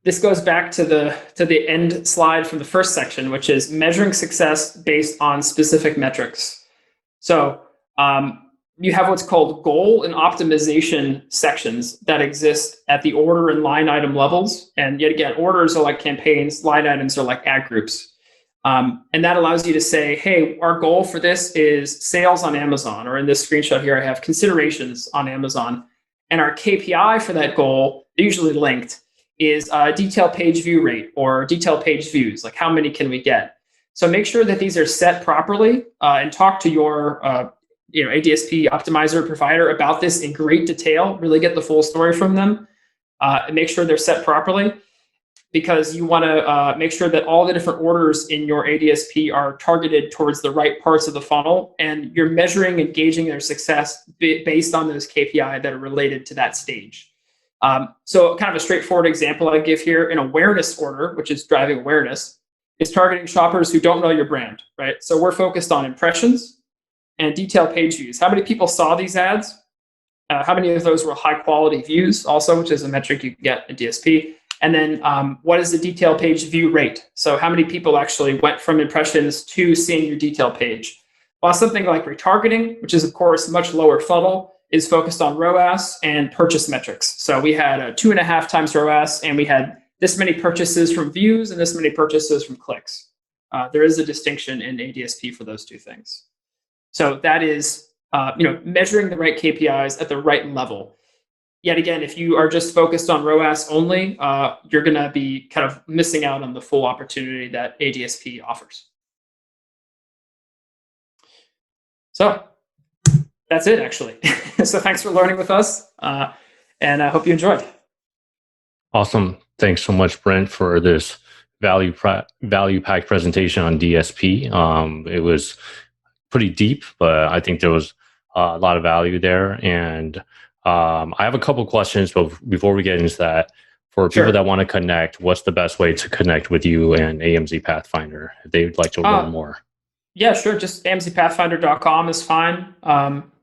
this goes back to the end slide from the first section, which is measuring success based on specific metrics. So you have what's called goal and optimization sections that exist at the order and line item levels. And yet again, orders are like campaigns, line items are like ad groups. And that allows you to say, hey, our goal for this is sales on Amazon, or in this screenshot here, I have considerations on Amazon. And our KPI for that goal, usually linked, is detail page view rate or detail page views, like how many can we get? So make sure that these are set properly and talk to your ADSP optimizer provider about this in great detail, really get the full story from them, and make sure they're set properly, because you want to make sure that all the different orders in your ADSP are targeted towards the right parts of the funnel, and you're measuring and gauging their success based on those KPI that are related to that stage. So kind of a straightforward example I give here, an awareness order, which is driving awareness, is targeting shoppers who don't know your brand, right? So we're focused on impressions and detail page views. How many people saw these ads? How many of those were high quality views also, which is a metric you can get in DSP. And then what is the detail page view rate? So how many people actually went from impressions to seeing your detail page? While something like retargeting, which is of course much lower funnel, is focused on ROAS and purchase metrics. So we had 2.5 times ROAS, and we had this many purchases from views and this many purchases from clicks. There is a distinction in ADSP for those two things. So that is measuring the right KPIs at the right level. Yet again, if you are just focused on ROAS only, you're going to be kind of missing out on the full opportunity that ADSP offers. So that's it, actually. So thanks for learning with us, and I hope you enjoyed. Awesome. Thanks so much, Brent, for this value-packed presentation on DSP. It was pretty deep, but I think there was a lot of value there. And I have a couple questions, but before we get into that, for people that want to connect, what's the best way to connect with you and AMZ Pathfinder if they would like to learn more? Yeah, sure. Just amzpathfinder.com is fine.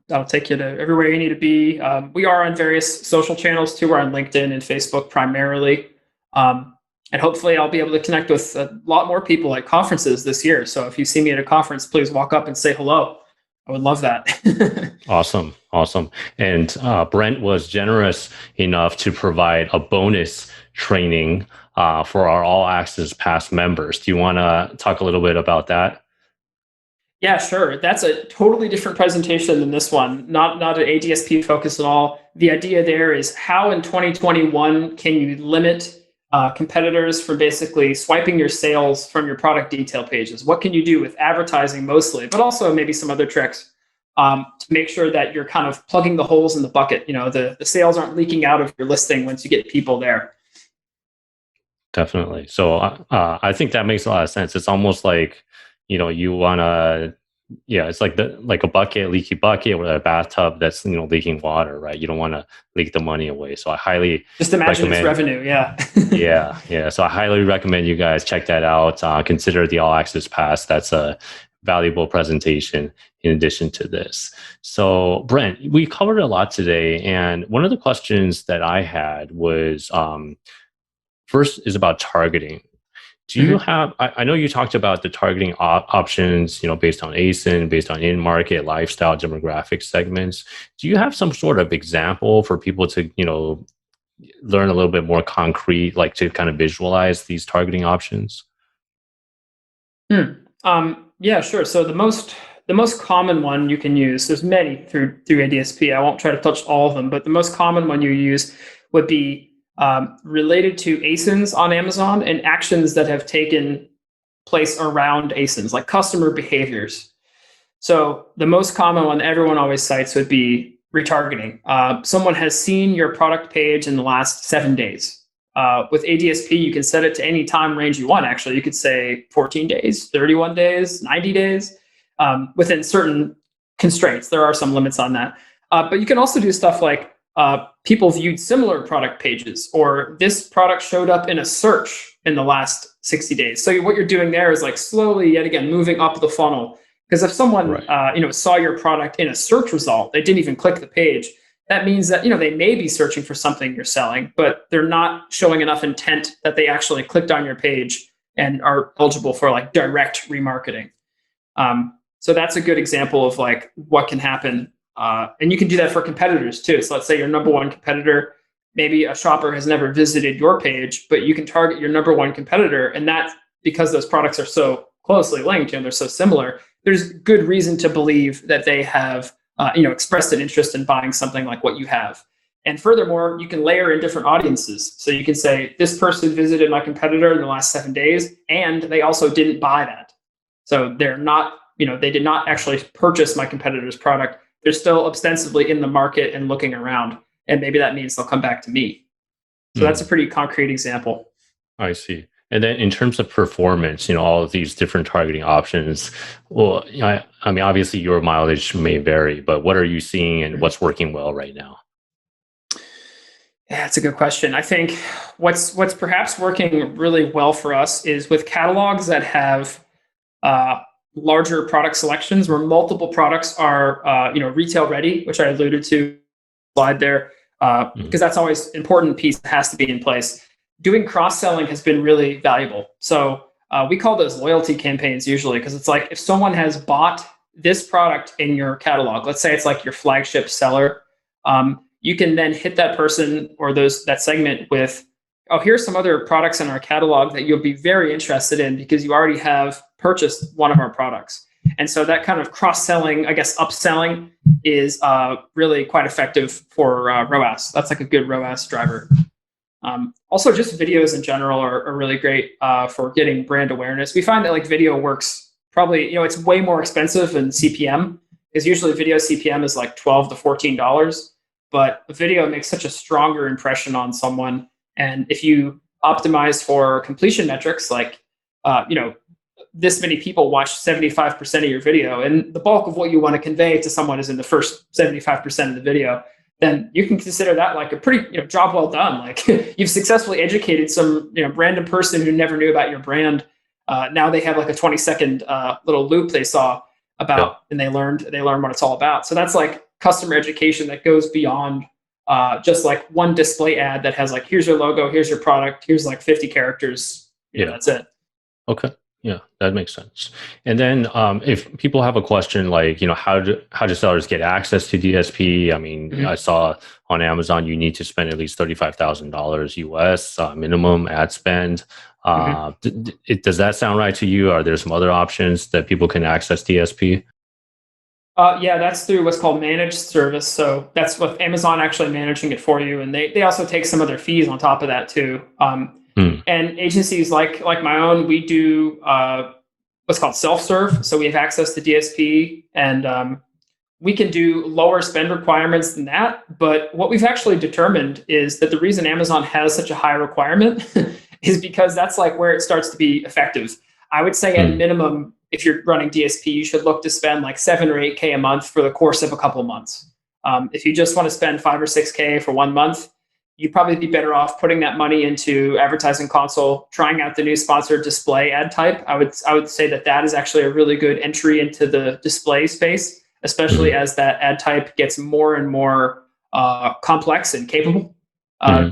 That'll take you to everywhere you need to be. We are on various social channels too. We're on LinkedIn and Facebook primarily. And hopefully I'll be able to connect with a lot more people at conferences this year. So if you see me at a conference, please walk up and say hello. I would love that. Awesome. And Brent was generous enough to provide a bonus training for our All Access Pass members. Do you want to talk a little bit about that? Yeah, sure. That's a totally different presentation than this one. Not an ADSP focus at all. The idea there is how in 2021 can you limit competitors from basically swiping your sales from your product detail pages? What can you do with advertising mostly, but also maybe some other tricks to make sure that you're kind of plugging the holes in the bucket? The sales aren't leaking out of your listing once you get people there. Definitely. So I think that makes a lot of sense. It's almost like, you want to, it's like a leaky bucket, or a bathtub that's, leaking water, right? You don't want to leak the money away. So I highly just imagine it's revenue. Yeah. yeah. So I highly recommend you guys check that out. Consider the All Access Pass. That's a valuable presentation in addition to this. So Brent, we covered a lot today. And one of the questions that I had was, first is about targeting. Do you have, I know you talked about the targeting options, based on ASIN, based on in-market, lifestyle, demographic segments. Do you have some sort of example for people to, learn a little bit more concrete, like to kind of visualize these targeting options? Yeah, sure. So the most common one you can use, there's many through ADSP. I won't try to touch all of them, but the most common one you use would be related to ASINs on Amazon and actions that have taken place around ASINs, like customer behaviors. So the most common one everyone always cites would be retargeting. Someone has seen your product page in the last 7 days. With ADSP, you can set it to any time range you want. Actually, you could say 14 days, 31 days, 90 days, within certain constraints. There are some limits on that. But you can also do stuff like people viewed similar product pages, or this product showed up in a search in the last 60 days. So what you're doing there is like slowly, yet again, moving up the funnel. Because if someone saw your product in a search result, they didn't even click the page. That means that they may be searching for something you're selling, but they're not showing enough intent that they actually clicked on your page and are eligible for like direct remarketing. So that's a good example of like what can happen. And you can do that for competitors too. So let's say your number one competitor, maybe a shopper has never visited your page, but you can target your number one competitor. And that's because those products are so closely linked and they're so similar, there's good reason to believe that they have expressed an interest in buying something like what you have. And furthermore, you can layer in different audiences. So you can say, this person visited my competitor in the last 7 days, and they also didn't buy that. So they're not, they did not actually purchase my competitor's product. They're still ostensibly in the market and looking around. And maybe that means they'll come back to me. So that's a pretty concrete example. I see. And then in terms of performance, all of these different targeting options, well, I mean, obviously your mileage may vary, but what are you seeing and what's working well right now? Yeah, that's a good question. I think what's perhaps working really well for us is with catalogs that have larger product selections where multiple products are retail ready, which I alluded to slide there, because that's always an important piece that has to be in place. Doing cross-selling has been really valuable. So we call those loyalty campaigns usually, because it's like if someone has bought this product in your catalog, let's say it's like your flagship seller, you can then hit that person or that segment with, oh, here's some other products in our catalog that you'll be very interested in because you already have purchased one of our products. And so that kind of cross-selling, I guess upselling, is really quite effective for ROAS. That's like a good ROAS driver. Also, just videos in general are really great for getting brand awareness. We find that like video works probably, it's way more expensive than CPM, because usually video CPM is like $12 to $14, but a video makes such a stronger impression on someone. And if you optimize for completion metrics, like, this many people watch 75% of your video, and the bulk of what you want to convey to someone is in the first 75% of the video, then you can consider that like a pretty job well done. Like you've successfully educated some random person who never knew about your brand. Now they have like a 20-second little loop they saw about, and they learned what it's all about. So that's like customer education that goes beyond just like one display ad that has like, here's your logo, here's your product, here's like 50 characters. That's it. Okay. Yeah, that makes sense. And then if people have a question like, how do sellers get access to DSP? I mean, I saw on Amazon, you need to spend at least $35,000 US minimum ad spend. Does that sound right to you? Are there some other options that people can access DSP? Yeah, that's through what's called managed service. So that's with Amazon actually managing it for you. And they also take some of their fees on top of that too. And agencies like my own, we do what's called self-serve. So we have access to DSP, and we can do lower spend requirements than that. But what we've actually determined is that the reason Amazon has such a high requirement is because that's like where it starts to be effective. I would say at minimum, if you're running DSP, you should look to spend like 7 or 8K a month for the course of a couple of months. If you just want to spend 5 or 6K for 1 month, you'd probably be better off putting that money into Advertising Console, trying out the new sponsored display ad type. I would say that is actually a really good entry into the display space, especially as that ad type gets more and more complex and capable.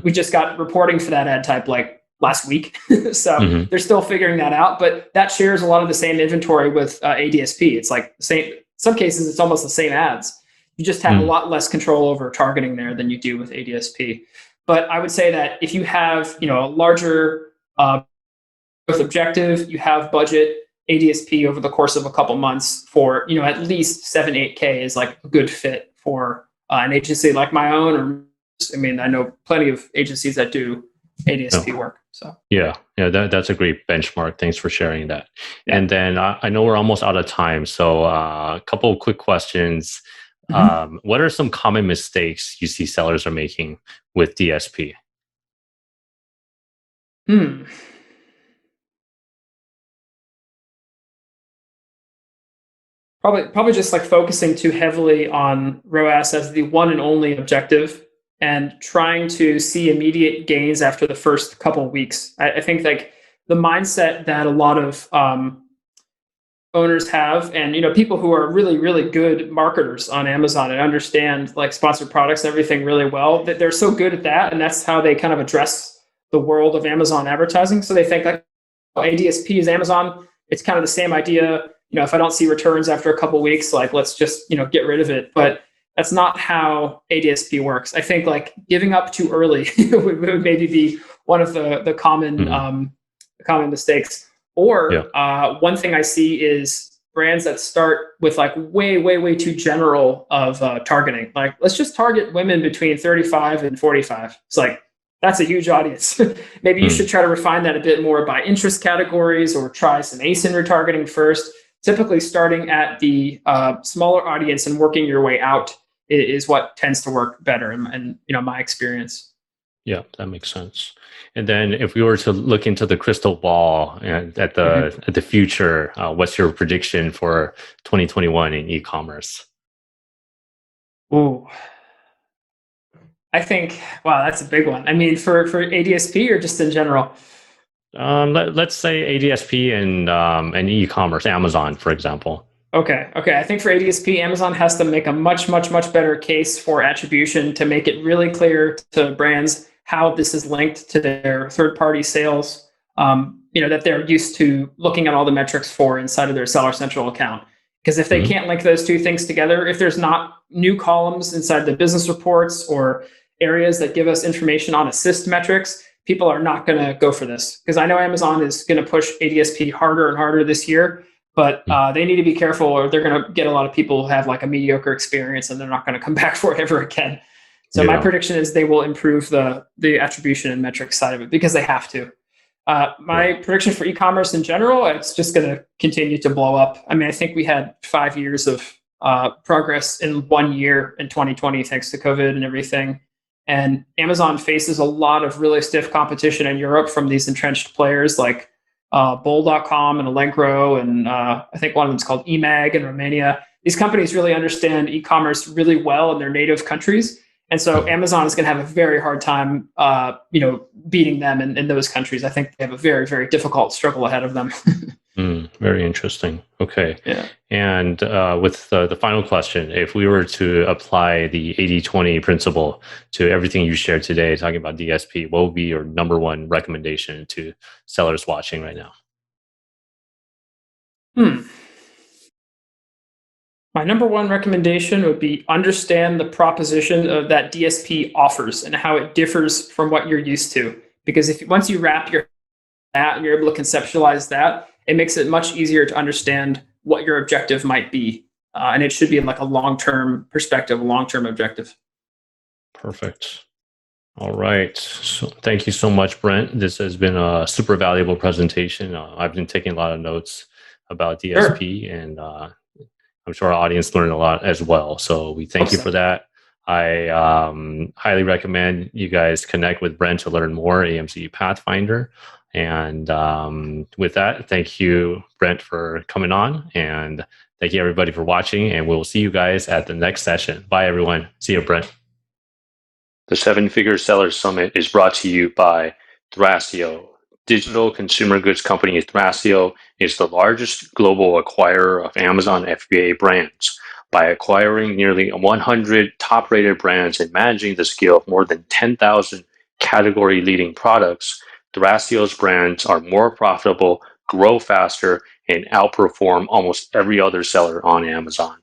We just got reporting for that ad type like last week. So they're still figuring that out, but that shares a lot of the same inventory with ADSP. It's like the same, some cases it's almost the same ads. You just have a lot less control over targeting there than you do with ADSP. But I would say that if you have, a larger growth objective, you have budget, ADSP over the course of a couple months for, at least 7, 8K is like a good fit for an agency like my own, or I mean, I know plenty of agencies that do ADSP work. So yeah, that's a great benchmark. Thanks for sharing that. yeah. And then I know we're almost out of time, so a couple of quick questions. Mm-hmm. What are some common mistakes you see sellers are making with DSP? Hmm. Probably just like focusing too heavily on ROAS as the one and only objective and trying to see immediate gains after the first couple of weeks. I think like the mindset that a lot of owners have, and people who are really good marketers on Amazon and understand like sponsored products and everything really well, that they're so good at that, and that's how they kind of address the world of Amazon advertising. So they think like, oh, ADSP is Amazon. It's kind of the same idea. If I don't see returns after a couple of weeks, like let's just get rid of it. But that's not how ADSP works. I think like giving up too early would maybe be one of the common common mistakes. Or one thing I see is brands that start with like way too general of targeting. Like let's just target women between 35 and 45. It's like that's a huge audience. Maybe you should try to refine that a bit more by interest categories, or try some ASIN retargeting first. Typically, starting at the smaller audience and working your way out is what tends to work better in my experience. Yeah, that makes sense. And then if we were to look into the crystal ball and at the future, what's your prediction for 2021 in e-commerce? Ooh, I think, wow, that's a big one. I mean, for ADSP or just in general? Let's say ADSP and e-commerce, Amazon, for example. Okay. I think for ADSP, Amazon has to make a much better case for attribution to make it really clear to brands how this is linked to their third-party sales. That they're used to looking at all the metrics for inside of their Seller Central account. Because if they can't link those two things together, if there's not new columns inside the business reports or areas that give us information on assist metrics, people are not going to go for this. Because I know Amazon is going to push ADSP harder and harder this year, but they need to be careful, or they're going to get a lot of people who have like a mediocre experience and they're not going to come back for it ever again. So my prediction is they will improve the attribution and metrics side of it because they have to. My prediction for e-commerce in general, it's just going to continue to blow up. I mean, I think we had 5 years of progress in 1 year in 2020 thanks to COVID and everything. And Amazon faces a lot of really stiff competition in Europe from these entrenched players like Bol.com and Allegro, and I think one of them is called eMag in Romania. These companies really understand e-commerce really well in their native countries. And so Amazon is going to have a very hard time, beating them in those countries. I think they have a very difficult struggle ahead of them. Very interesting. Okay. Yeah. And with the final question, if we were to apply the 80-20 principle to everything you shared today, talking about DSP, what would be your number one recommendation to sellers watching right now? My number one recommendation would be understand the proposition of that DSP offers and how it differs from what you're used to. Because once you wrap your that and you're able to conceptualize that, it makes it much easier to understand what your objective might be. And it should be in like a long-term perspective, a long-term objective. Perfect. All right. So thank you so much, Brent. This has been a super valuable presentation. I've been taking a lot of notes about DSP, and I'm sure our audience learned a lot as well. So we thank you for that. I highly recommend you guys connect with Brent to learn more, AMZ Pathfinder. And with that, thank you, Brent, for coming on. And thank you, everybody, for watching. And we'll see you guys at the next session. Bye, everyone. See you, Brent. The Seven Figure Sellers Summit is brought to you by Thrasio. Digital consumer goods company Thrasio is the largest global acquirer of Amazon FBA brands. By acquiring nearly 100 top-rated brands and managing the scale of more than 10,000 category-leading products, Thrasio's brands are more profitable, grow faster, and outperform almost every other seller on Amazon.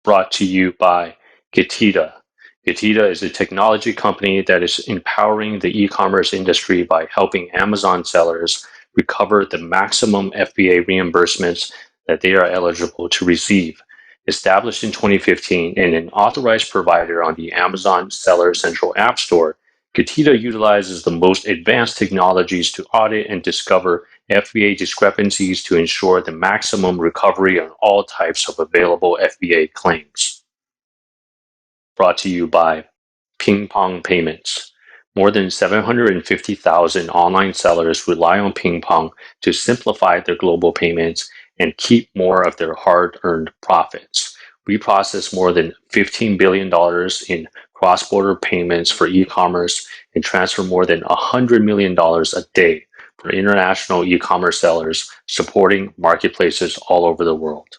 Brought to you by Getida. Getida is a technology company that is empowering the e-commerce industry by helping Amazon sellers recover the maximum FBA reimbursements that they are eligible to receive. Established in 2015 and an authorized provider on the Amazon Seller Central App Store, Getida utilizes the most advanced technologies to audit and discover FBA discrepancies to ensure the maximum recovery on all types of available FBA claims. Brought to you by Ping Pong Payments. More than 750,000 online sellers rely on Ping Pong to simplify their global payments and keep more of their hard-earned profits. We process more than $15 billion in cross-border payments for e-commerce and transfer more than $100 million a day for international e-commerce sellers supporting marketplaces all over the world.